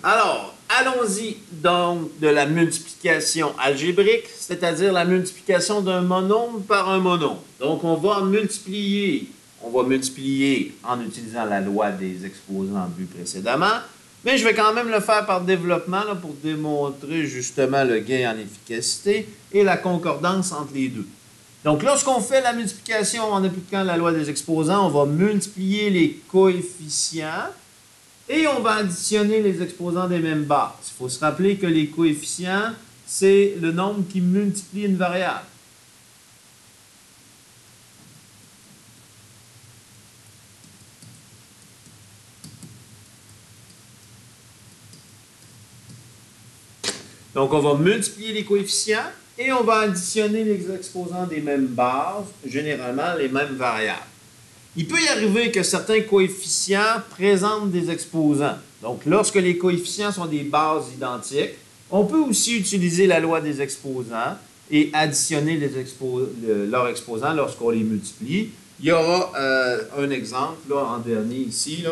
Alors, allons-y donc de la multiplication algébrique, c'est-à-dire la multiplication d'un monombre par un monombre. Donc, on va multiplier en utilisant la loi des exposants vus précédemment, mais je vais quand même le faire par développement là, pour démontrer justement le gain en efficacité et la concordance entre les deux. Donc, lorsqu'on fait la multiplication en appliquant la loi des exposants, on va multiplier les coefficients et on va additionner les exposants des mêmes bases. Il faut se rappeler que les coefficients, c'est le nombre qui multiplie une variable. Donc, on va multiplier les coefficients et on va additionner les exposants des mêmes bases, généralement les mêmes variables. Il peut y arriver que certains coefficients présentent des exposants. Donc, lorsque les coefficients sont des bases identiques, on peut aussi utiliser la loi des exposants et additionner leurs exposants lorsqu'on les multiplie. Il y aura un exemple là, en dernier ici,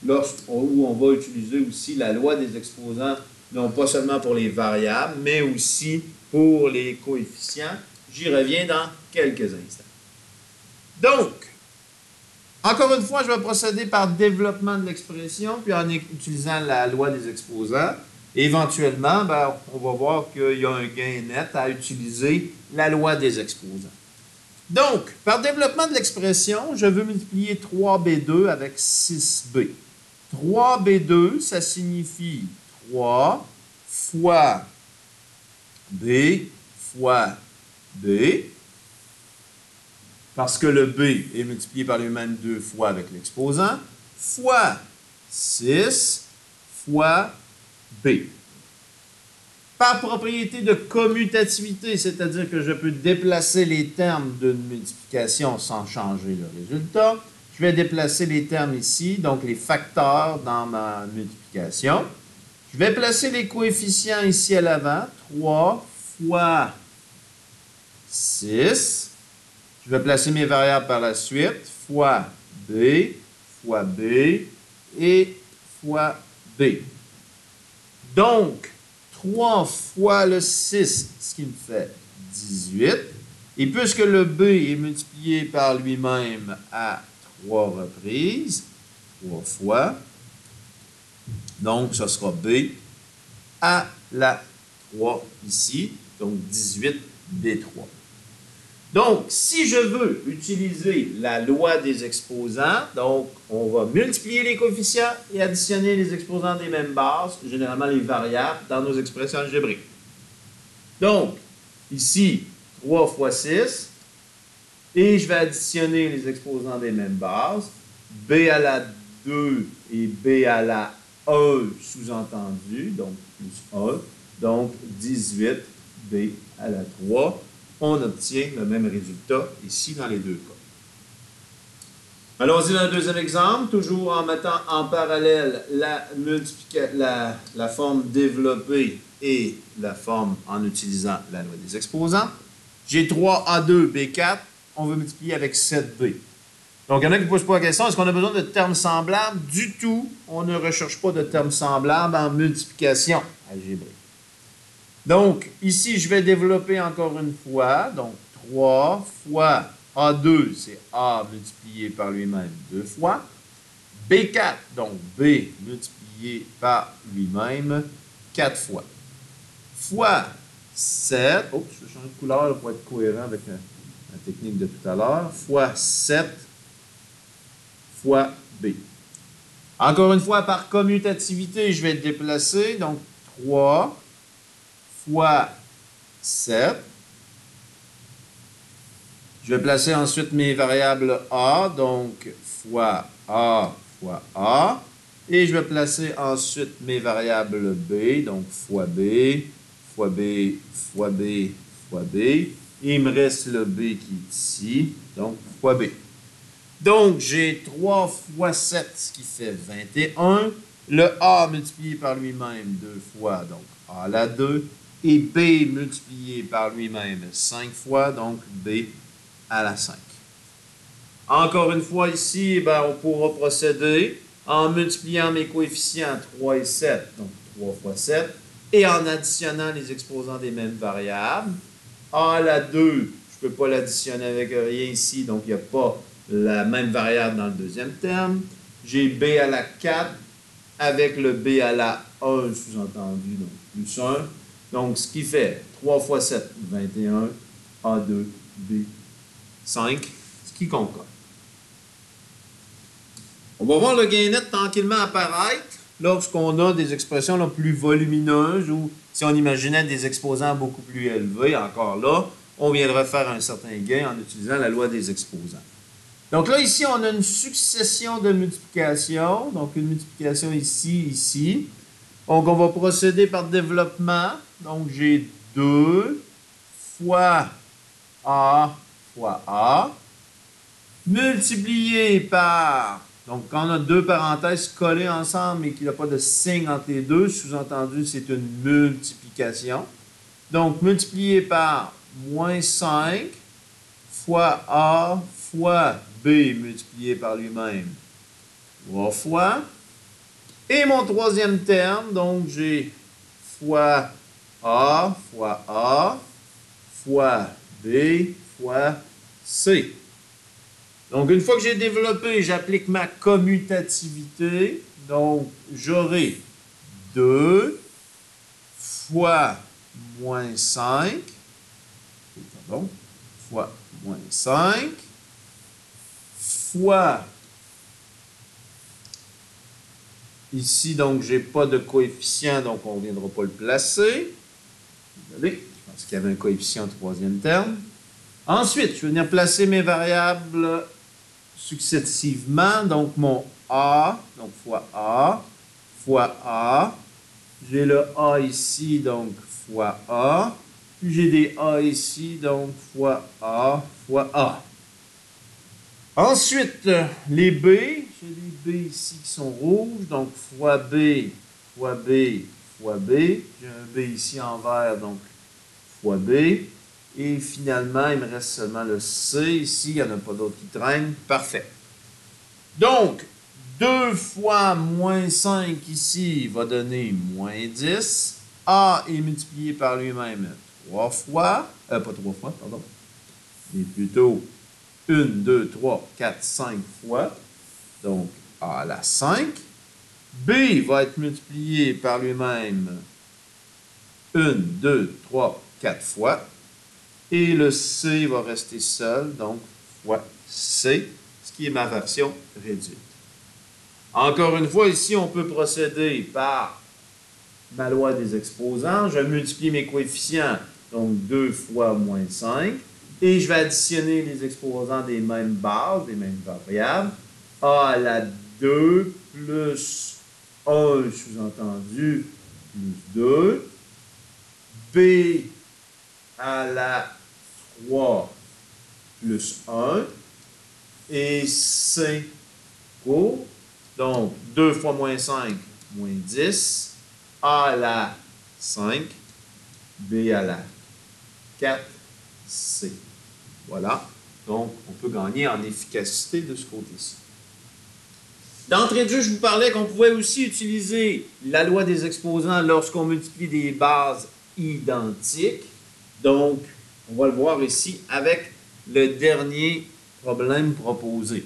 là, où on va utiliser aussi la loi des exposants, non pas seulement pour les variables, mais aussi pour les coefficients. J'y reviens dans quelques instants. Donc, encore une fois, je vais procéder par développement de l'expression, puis en utilisant la loi des exposants. Éventuellement, ben, on va voir qu'il y a un gain net à utiliser la loi des exposants. Donc, par développement de l'expression, je veux multiplier 3b2 avec 6b. 3b2, ça signifie 3 fois b fois b, parce que le b est multiplié par lui-même 2 fois avec l'exposant, fois 6 fois b. Par propriété de commutativité, c'est-à-dire que je peux déplacer les termes d'une multiplication sans changer le résultat, je vais déplacer les termes ici, donc les facteurs dans ma multiplication. Je vais placer les coefficients ici à l'avant, 3 fois 6. Je vais placer mes variables par la suite, fois B et fois B. Donc, 3 fois le 6, ce qui me fait 18. Et puisque le B est multiplié par lui-même à 3 reprises, 3 fois, donc ce sera B à la 3 ici, donc 18B3. Donc, si je veux utiliser la loi des exposants, donc on va multiplier les coefficients et additionner les exposants des mêmes bases, généralement les variables, dans nos expressions algébriques. Donc, ici, 3 fois 6, et je vais additionner les exposants des mêmes bases, b à la 2 et b à la 1 sous-entendu, donc plus 1, donc 18b à la 3. On obtient le même résultat ici dans les deux cas. Allons-y dans le deuxième exemple, toujours en mettant en parallèle la forme développée et la forme en utilisant la loi des exposants. J'ai 3A2B4, on veut multiplier avec 7B. Donc, il y en a qui ne posent pas la question, est-ce qu'on a besoin de termes semblables? Du tout, on ne recherche pas de termes semblables en multiplication algébrique. Donc, ici, je vais développer encore une fois. Donc, 3 fois A2, c'est A multiplié par lui-même 2 fois. B4, donc B multiplié par lui-même 4 fois. Fois 7, je vais changer de couleur pour être cohérent avec la technique de tout à l'heure, fois 7 fois B. Encore une fois, par commutativité, je vais déplacer. Donc, 3 fois 7. Je vais placer ensuite mes variables A, donc fois A fois A. Et je vais placer ensuite mes variables B, donc fois B, fois B, fois B, fois B. Et il me reste le B qui est ici, donc fois B. Donc, j'ai 3 fois 7, ce qui fait 21. Le A multiplié par lui-même 2 fois, donc A à la 2. Et B multiplié par lui-même 5 fois, donc B à la 5. Encore une fois ici, on pourra procéder en multipliant mes coefficients 3 et 7, donc 3 fois 7. Et en additionnant les exposants des mêmes variables, A à la 2, je ne peux pas l'additionner avec rien ici, donc il n'y a pas la même variable dans le deuxième terme. J'ai B à la 4 avec le B à la 1 sous-entendu, donc plus 1. Donc, ce qui fait 3 fois 7, 21, A2, B, 5, ce qui concorde. On va voir le gain net tranquillement apparaître lorsqu'on a des expressions là, plus volumineuses ou si on imaginait des exposants beaucoup plus élevés. Encore là, on viendrait faire un certain gain en utilisant la loi des exposants. Donc là, ici, on a une succession de multiplications. Donc, une multiplication ici, ici. Donc, on va procéder par développement. Donc, j'ai 2 fois A fois A multiplié par... Donc, quand on a deux parenthèses collées ensemble et qu'il n'y a pas de signe entre les deux, sous-entendu, c'est une multiplication. Donc, multiplié par moins 5 fois A fois B multiplié par lui-même 3 fois. Et mon troisième terme, donc j'ai fois A fois B fois C. Donc, une fois que j'ai développé, j'applique ma commutativité. Donc, j'aurai 2 fois moins 5, pardon, fois moins 5, fois, ici, donc, je n'ai pas de coefficient, donc on ne viendra pas le placer. Désolé, je pense qu'il y avait un coefficient au troisième terme. Ensuite, je vais venir placer mes variables successivement. Donc, mon A, donc fois A. J'ai le A ici, donc fois A. Puis j'ai des A ici, donc fois A fois A. Ensuite, les B, j'ai des B ici qui sont rouges, donc fois B fois B fois B. J'ai un B ici en vert, donc fois B. Et finalement, il me reste seulement le C ici, il n'y en a pas d'autres qui traînent. Parfait. Donc, 2 fois moins 5 ici va donner moins 10. A est multiplié par lui-même 3 fois, pas 3 fois, pardon, mais plutôt 1, 2, 3, 4, 5 fois. Donc, A à la 5. B va être multiplié par lui-même 1, 2, 3, 4 fois. Et le C va rester seul, donc fois C, ce qui est ma version réduite. Encore une fois, ici, on peut procéder par ma loi des exposants. Je multiplie mes coefficients, donc 2 fois moins 5. Et je vais additionner les exposants des mêmes bases, des mêmes variables. A à la 2 plus 1 sous-entendu plus 2. B à la 3 plus 1. Et C court. Donc, 2 fois moins 5, moins 10. A à la 5. B à la 4. C. Voilà. Donc, on peut gagner en efficacité de ce côté-ci. D'entrée de jeu, je vous parlais qu'on pouvait aussi utiliser la loi des exposants lorsqu'on multiplie des bases identiques. Donc, on va le voir ici avec le dernier problème proposé.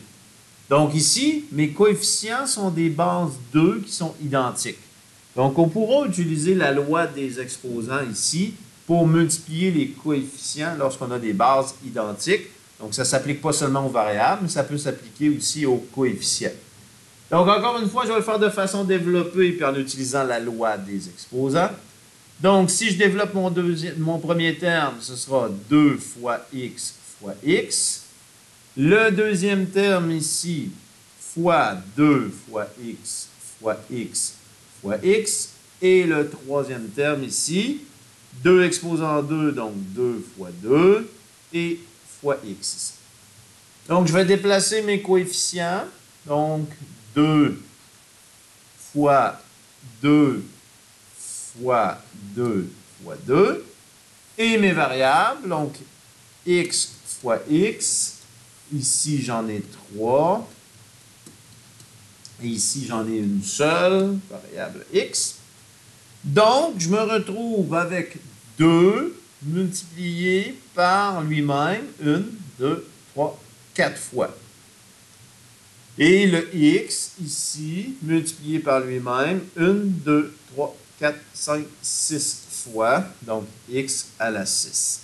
Donc ici, mes coefficients sont des bases 2 qui sont identiques. Donc, on pourra utiliser la loi des exposants ici pour multiplier les coefficients lorsqu'on a des bases identiques. Donc, ça ne s'applique pas seulement aux variables, mais ça peut s'appliquer aussi aux coefficients. Donc, encore une fois, je vais le faire de façon développée puis en utilisant la loi des exposants. Donc, si je développe mon premier terme, ce sera 2 fois x fois x. Le deuxième terme ici, fois 2 fois x fois x fois x. Et le troisième terme ici, 2 exposant 2, donc 2 fois 2, et fois x. Donc, je vais déplacer mes coefficients. Donc, 2 fois 2 fois 2 fois 2. Et mes variables, donc x fois x. Ici, j'en ai 3. Et ici, j'en ai une seule, variable x. Donc, je me retrouve avec 2 multiplié par lui-même 1, 2, 3, 4 fois. Et le x, ici, multiplié par lui-même, 1, 2, 3, 4, 5, 6 fois, donc x à la 6.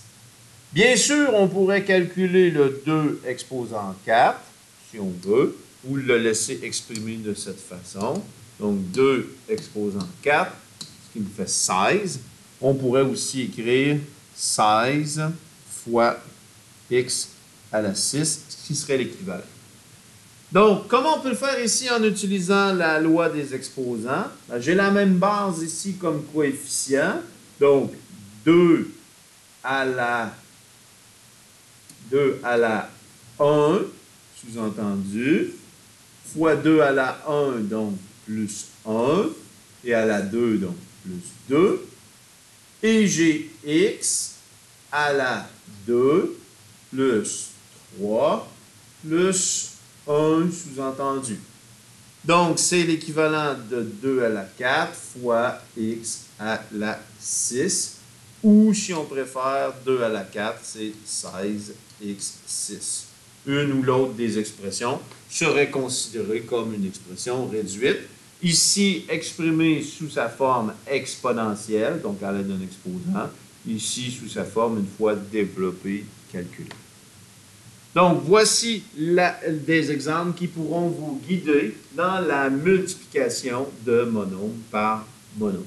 Bien sûr, on pourrait calculer le 2 exposant 4, si on veut, ou le laisser exprimer de cette façon. Donc 2 exposant 4, ce qui me fait 16. On pourrait aussi écrire 16 fois x à la 6, ce qui serait l'équivalent. Donc, comment on peut le faire ici en utilisant la loi des exposants? J'ai la même base ici comme coefficient. Donc, 2 à la 1, sous-entendu, fois 2 à la 1, donc plus 1, et à la 2, donc plus 2. Et j'ai x à la 2 plus 3 plus 1 sous-entendu. Donc, c'est l'équivalent de 2 à la 4 fois x à la 6. Ou, si on préfère, 2 à la 4, c'est 16x6. Une ou l'autre des expressions serait considérée comme une expression réduite. Ici, exprimée sous sa forme exponentielle, donc à l'aide d'un exposant. Ici, sous sa forme, une fois développée, calculée. Donc, voici des exemples qui pourront vous guider dans la multiplication de monômes par monôme.